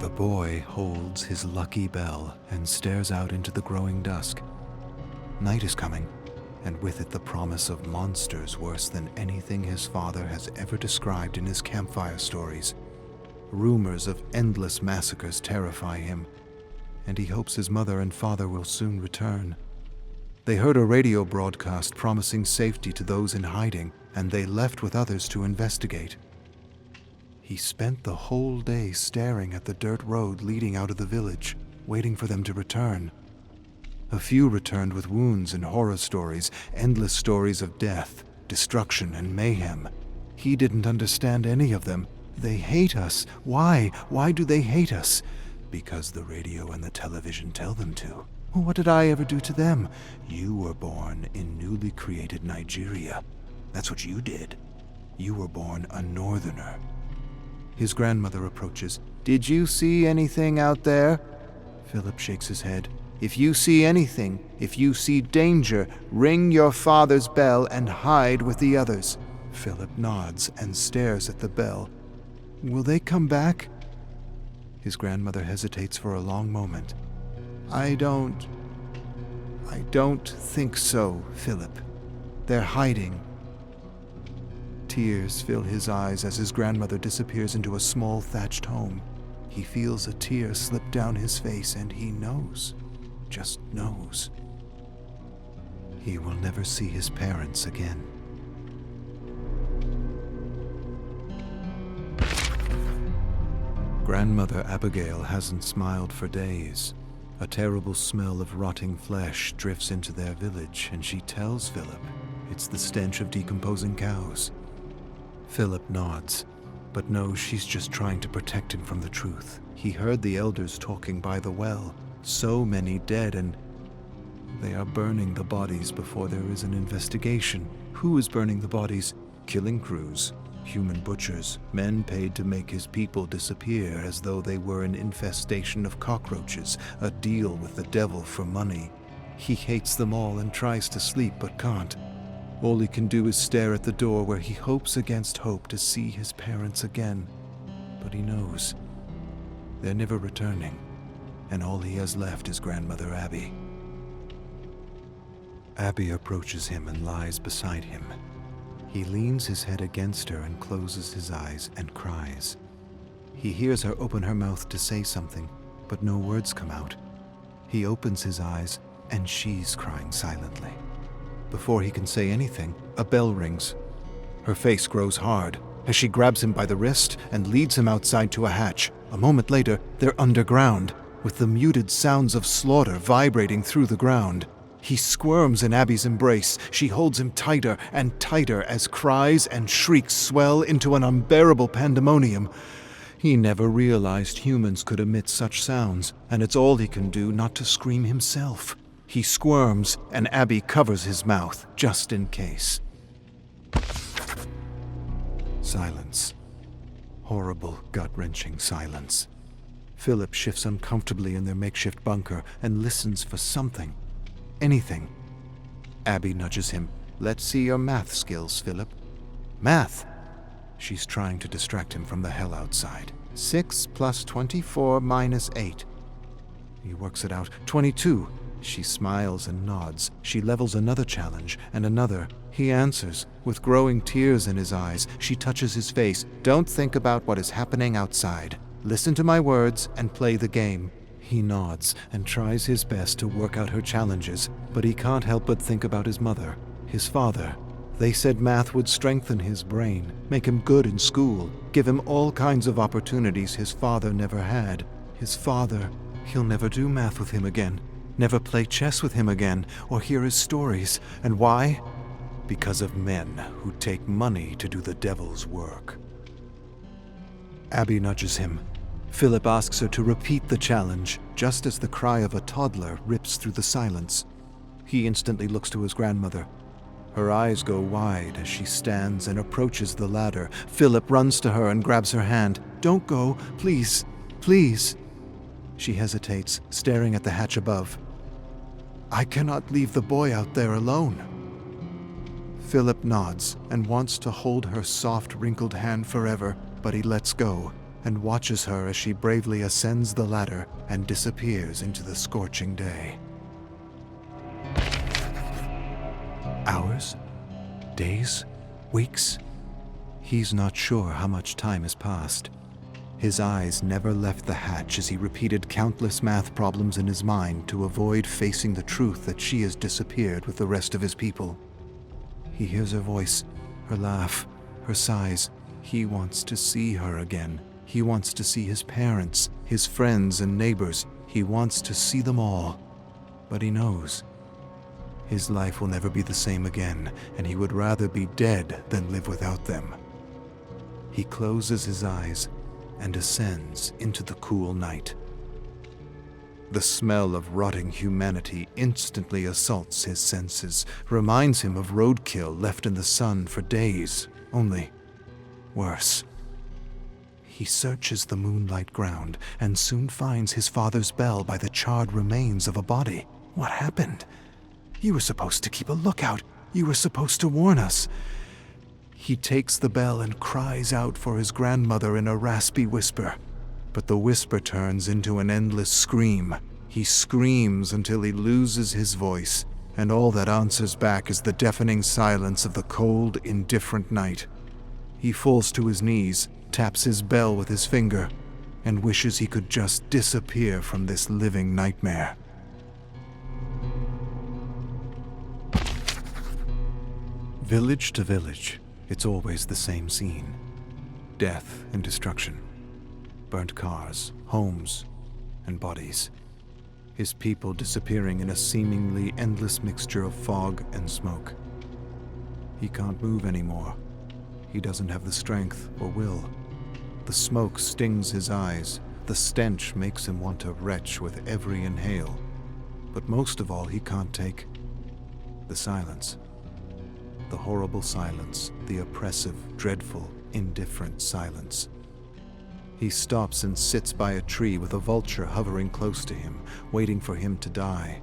The boy holds his lucky bell and stares out into the growing dusk. Night is coming, and with it the promise of monsters worse than anything his father has ever described in his campfire stories. Rumors of endless massacres terrify him, and he hopes his mother and father will soon return. They heard a radio broadcast promising safety to those in hiding, and they left with others to investigate. He spent the whole day staring at the dirt road leading out of the village, waiting for them to return. A few returned with wounds and horror stories, endless stories of death, destruction, and mayhem. He didn't understand any of them. They hate us. Why? Why do they hate us? Because the radio and the television tell them to. What did I ever do to them? You were born in newly created Nigeria. That's what you did. You were born a northerner. His grandmother approaches. Did you see anything out there? Philip shakes his head. If you see anything, if you see danger, ring your father's bell and hide with the others. Philip nods and stares at the bell. Will they come back? His grandmother hesitates for a long moment. I don't think so, Philip. They're hiding. Tears fill his eyes as his grandmother disappears into a small thatched home. He feels a tear slip down his face and he knows, just knows. He will never see his parents again. Grandmother Abigail hasn't smiled for days. A terrible smell of rotting flesh drifts into their village, and she tells Philip it's the stench of decomposing cows. Philip nods, but knows she's just trying to protect him from the truth. He heard the elders talking by the well. So many dead, and they are burning the bodies before there is an investigation. Who is burning the bodies? Killing crews, human butchers, men paid to make his people disappear as though they were an infestation of cockroaches, a deal with the devil for money. He hates them all and tries to sleep but can't. All he can do is stare at the door where he hopes against hope to see his parents again. But he knows they're never returning, and all he has left is grandmother Abby. Abby approaches him and lies beside him. He leans his head against her and closes his eyes and cries. He hears her open her mouth to say something, but no words come out. He opens his eyes, and she's crying silently. Before he can say anything, a bell rings. Her face grows hard as she grabs him by the wrist and leads him outside to a hatch. A moment later, they're underground, with the muted sounds of slaughter vibrating through the ground. He squirms in Abby's embrace. She holds him tighter and tighter as cries and shrieks swell into an unbearable pandemonium. He never realized humans could emit such sounds, and it's all he can do not to scream himself. He squirms, and Abby covers his mouth, just in case. Silence. Horrible, gut-wrenching silence. Philip shifts uncomfortably in their makeshift bunker and listens for something. Anything. Abby nudges him. Let's see your math skills, Philip. Math? She's trying to distract him from the hell outside. 6 plus 24 minus 8. He works it out. 22. She smiles and nods. She levels another challenge and another. He answers, with growing tears in his eyes. She touches his face. Don't think about what is happening outside. Listen to my words and play the game. He nods and tries his best to work out her challenges, but he can't help but think about his mother, his father. They said math would strengthen his brain, make him good in school, give him all kinds of opportunities his father never had. His father, he'll never do math with him again. Never play chess with him again, or hear his stories. And why? Because of men who take money to do the devil's work. Abby nudges him. Philip asks her to repeat the challenge, just as the cry of a toddler rips through the silence. He instantly looks to his grandmother. Her eyes go wide as she stands and approaches the ladder. Philip runs to her and grabs her hand. Don't go, please, please. She hesitates, staring at the hatch above. I cannot leave the boy out there alone. Philip nods and wants to hold her soft, wrinkled hand forever, but he lets go. and watches her as she bravely ascends the ladder and disappears into the scorching day. Hours? Days? Weeks? He's not sure how much time has passed. His eyes never left the hatch as he repeated countless math problems in his mind to avoid facing the truth that she has disappeared with the rest of his people. He hears her voice, her laugh, her sighs. He wants to see her again. He wants to see his parents, his friends and neighbors. He wants to see them all. But he knows his life will never be the same again, and he would rather be dead than live without them. He closes his eyes and ascends into the cool night. The smell of rotting humanity instantly assaults his senses, reminds him of roadkill left in the sun for days, only worse. He searches the moonlight ground and soon finds his father's bell by the charred remains of a body. What happened? You were supposed to keep a lookout. You were supposed to warn us. He takes the bell and cries out for his grandmother in a raspy whisper. But the whisper turns into an endless scream. He screams until he loses his voice, and all that answers back is the deafening silence of the cold, indifferent night. He falls to his knees, taps his bell with his finger, and wishes he could just disappear from this living nightmare. Village to village, it's always the same scene. Death and destruction. Burnt cars, homes, and bodies. His people disappearing in a seemingly endless mixture of fog and smoke. He can't move anymore. He doesn't have the strength or will. The smoke stings his eyes. The stench makes him want to retch with every inhale. But most of all, he can't take the silence. The horrible silence, the oppressive, dreadful, indifferent silence. He stops and sits by a tree with a vulture hovering close to him, waiting for him to die.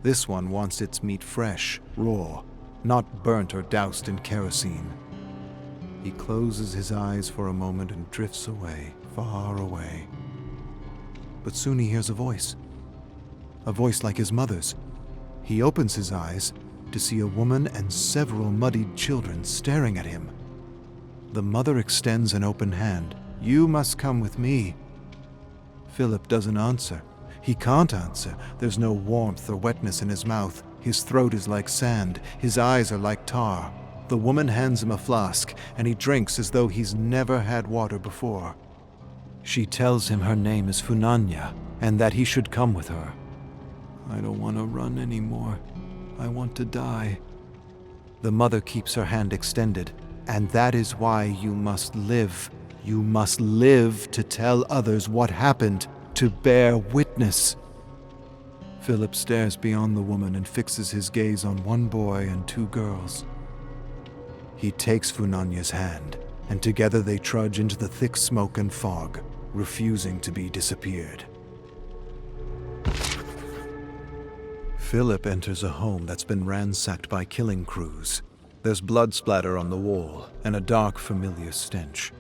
This one wants its meat fresh, raw, not burnt or doused in kerosene. He closes his eyes for a moment and drifts away, far away. But soon he hears a voice like his mother's. He opens his eyes to see a woman and several muddied children staring at him. The mother extends an open hand. "You must come with me." Philip doesn't answer. He can't answer. There's no warmth or wetness in his mouth. His throat is like sand. His eyes are like tar. The woman hands him a flask, and he drinks as though he's never had water before. She tells him her name is Funanya, and that he should come with her. "I don't want to run anymore. I want to die." The mother keeps her hand extended. "And that is why you must live. You must live to tell others what happened, to bear witness." Philip stares beyond the woman and fixes his gaze on one boy and two girls. He takes Funanya's hand, and together they trudge into the thick smoke and fog, refusing to be disappeared. Philip enters a home that's been ransacked by killing crews. There's blood splatter on the wall, and a dark, familiar stench.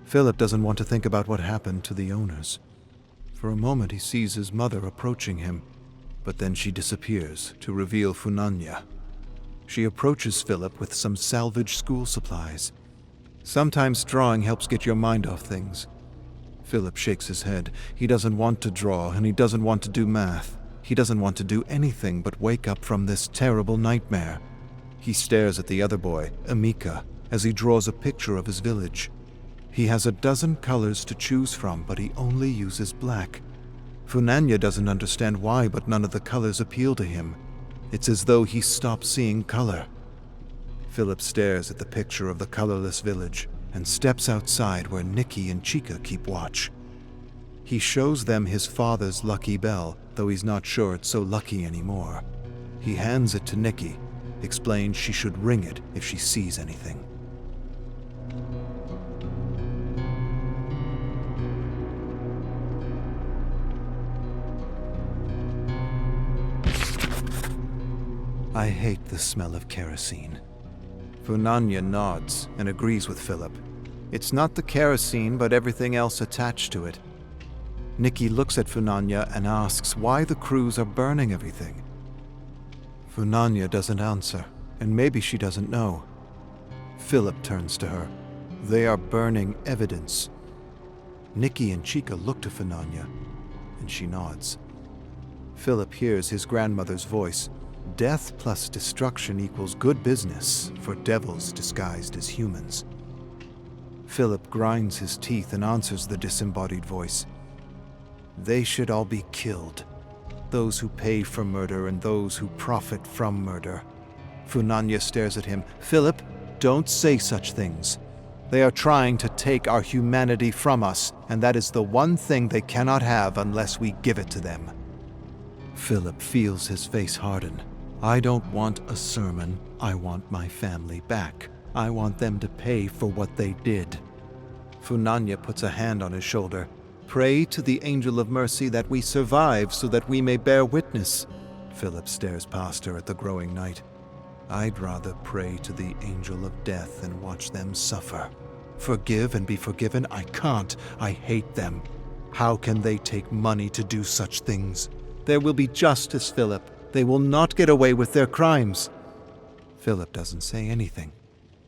Philip doesn't want to think about what happened to the owners. For a moment he sees his mother approaching him, but then she disappears to reveal Funanya. She approaches Philip with some salvaged school supplies. Sometimes drawing helps get your mind off things. Philip shakes his head. He doesn't want to draw, and he doesn't want to do math. He doesn't want to do anything but wake up from this terrible nightmare. He stares at the other boy, Amika, as he draws a picture of his village. He has a dozen colors to choose from, but he only uses black. Funanya doesn't understand why, but none of the colors appeal to him. It's as though he stopped seeing color. Philip stares at the picture of the colorless village and steps outside where Nikki and Chica keep watch. He shows them his father's lucky bell, though he's not sure it's so lucky anymore. He hands it to Nikki, explains she should ring it if she sees anything. I hate the smell of kerosene. Funanya nods and agrees with Philip. It's not the kerosene, but everything else attached to it. Nikki looks at Funanya and asks why the crews are burning everything. Funanya doesn't answer, and maybe she doesn't know. Philip turns to her. They are burning evidence. Nikki and Chica look to Funanya, and she nods. Philip hears his grandmother's voice. Death plus destruction equals good business for devils disguised as humans. Philip grinds his teeth and answers the disembodied voice. They should all be killed. Those who pay for murder and those who profit from murder. Funanya stares at him. Philip, don't say such things. They are trying to take our humanity from us, and that is the one thing they cannot have unless we give it to them. Philip feels his face harden. I don't want a sermon. I want my family back. I want them to pay for what they did. Funanya puts a hand on his shoulder. Pray to the angel of mercy that we survive so that we may bear witness. Philip stares past her at the growing night. I'd rather pray to the angel of death and watch them suffer. Forgive and be forgiven? I can't. I hate them. How can they take money to do such things? There will be justice, Philip. They will not get away with their crimes. Philip doesn't say anything.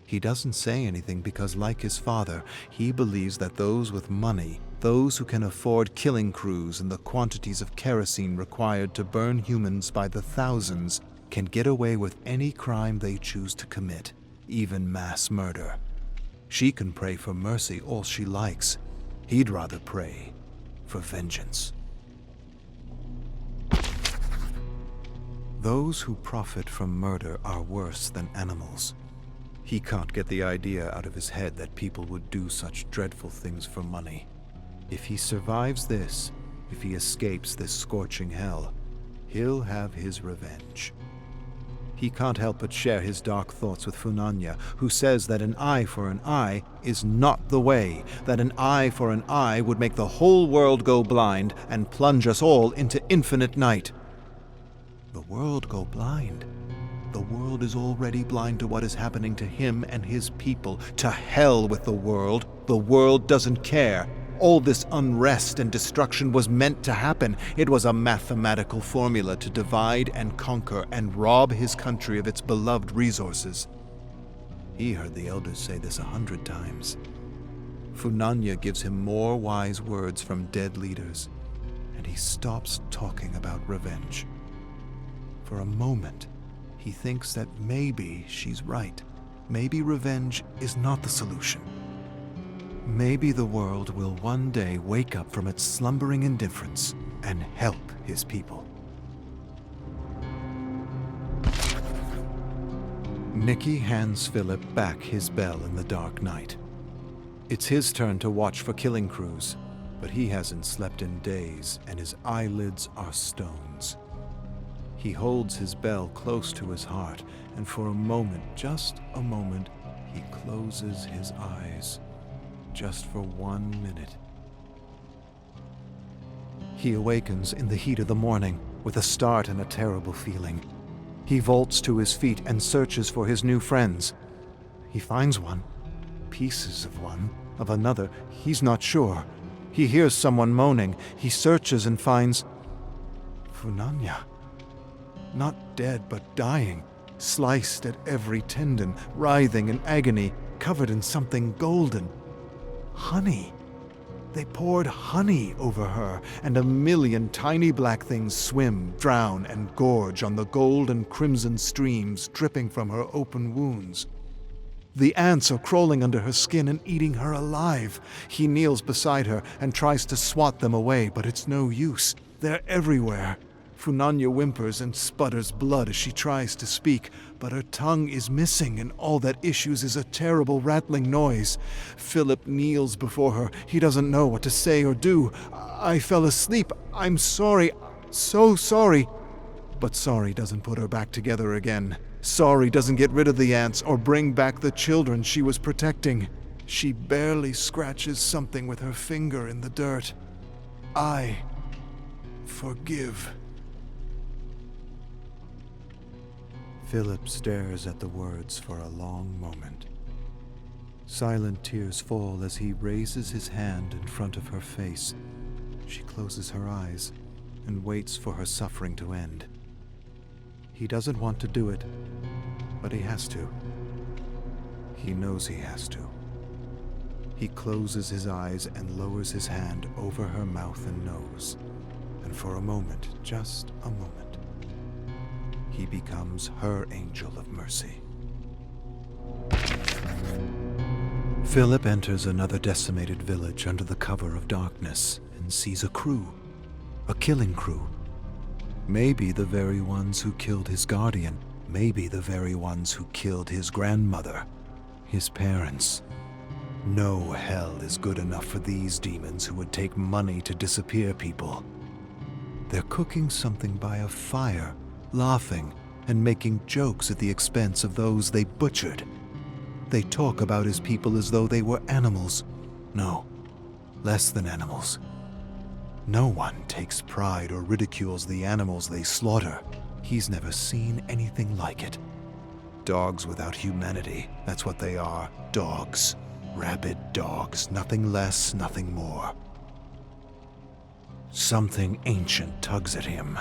He doesn't say anything because, like his father, he believes that those with money, those who can afford killing crews and the quantities of kerosene required to burn humans by the thousands, can get away with any crime they choose to commit, even mass murder. She can pray for mercy all she likes. He'd rather pray for vengeance. Those who profit from murder are worse than animals. He can't get the idea out of his head that people would do such dreadful things for money. If he survives this, if he escapes this scorching hell, he'll have his revenge. He can't help but share his dark thoughts with Funanya, who says that an eye for an eye is not the way, that an eye for an eye would make the whole world go blind and plunge us all into infinite night. The world go blind? The world is already blind to what is happening to him and his people. To hell with the world. The world doesn't care. All this unrest and destruction was meant to happen. It was a mathematical formula to divide and conquer and rob his country of its beloved resources. He heard the elders say this 100 times. Funanya gives him more wise words from dead leaders, and he stops talking about revenge. For a moment, he thinks that maybe she's right. Maybe revenge is not the solution. Maybe the world will one day wake up from its slumbering indifference and help his people. Nikki hands Philip back his bell in the dark night. It's his turn to watch for killing crews, but he hasn't slept in days and his eyelids are stones. He holds his bell close to his heart, and for a moment, just a moment, he closes his eyes. Just for 1 minute. He awakens in the heat of the morning with a start and a terrible feeling. He vaults to his feet and searches for his new friends. He finds one, pieces of one, of another, he's not sure. He hears someone moaning. He searches and finds Funanya. Not dead, but dying, sliced at every tendon, writhing in agony, covered in something golden. Honey. They poured honey over her, and a million tiny black things swim, drown, and gorge on the gold and crimson streams dripping from her open wounds. The ants are crawling under her skin and eating her alive. He kneels beside her and tries to swat them away, but it's no use. They're everywhere. Funanya whimpers and sputters blood as she tries to speak, but her tongue is missing and all that issues is a terrible rattling noise. Philip kneels before her. He doesn't know what to say or do. I fell asleep. I'm sorry. So sorry. But sorry doesn't put her back together again. Sorry doesn't get rid of the ants or bring back the children she was protecting. She barely scratches something with her finger in the dirt. I forgive. Philip stares at the words for a long moment. Silent tears fall as he raises his hand in front of her face. She closes her eyes and waits for her suffering to end. He doesn't want to do it, but he has to. He knows he has to. He closes his eyes and lowers his hand over her mouth and nose. And for a moment, just a moment, he becomes her angel of mercy. Philip enters another decimated village under the cover of darkness and sees a crew, a killing crew. Maybe the very ones who killed his guardian, maybe the very ones who killed his grandmother, his parents. No hell is good enough for these demons who would take money to disappear people. They're cooking something by a fire, laughing and making jokes at the expense of those they butchered. They talk about his people as though they were animals. No, less than animals. No one takes pride or ridicules the animals they slaughter. He's never seen anything like it. Dogs without humanity, that's what they are. Dogs. Rabid dogs, nothing less, nothing more. Something ancient tugs at him.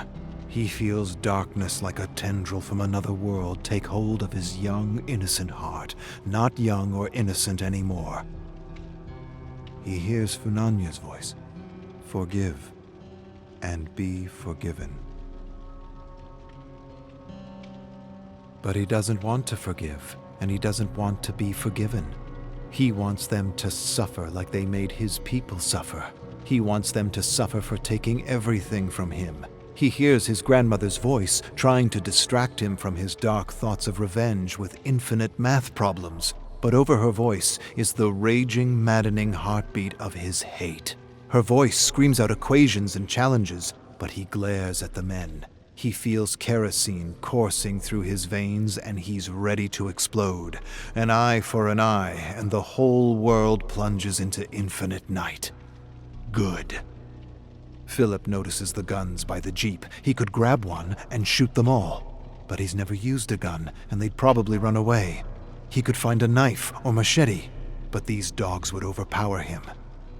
He feels darkness like a tendril from another world take hold of his young, innocent heart. Not young or innocent anymore. He hears Funanya's voice. Forgive and be forgiven. But he doesn't want to forgive, and he doesn't want to be forgiven. He wants them to suffer like they made his people suffer. He wants them to suffer for taking everything from him. He hears his grandmother's voice trying to distract him from his dark thoughts of revenge with infinite math problems. But over her voice is the raging, maddening heartbeat of his hate. Her voice screams out equations and challenges, but he glares at the men. He feels kerosene coursing through his veins and he's ready to explode. An eye for an eye, and the whole world plunges into infinite night. Good. Philip notices the guns by the jeep. He could grab one and shoot them all. But he's never used a gun, and they'd probably run away. He could find a knife or machete, but these dogs would overpower him.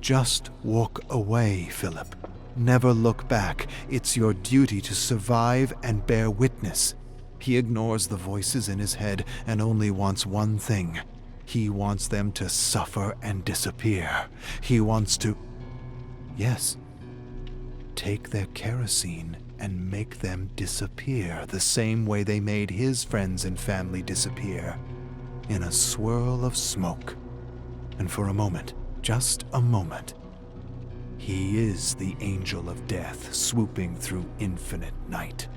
Just walk away, Philip. Never look back. It's your duty to survive and bear witness. He ignores the voices in his head and only wants one thing. He wants them to suffer and disappear. He wants to... Yes. Take their kerosene and make them disappear the same way they made his friends and family disappear. In a swirl of smoke. And for a moment, just a moment, he is the angel of death swooping through infinite night.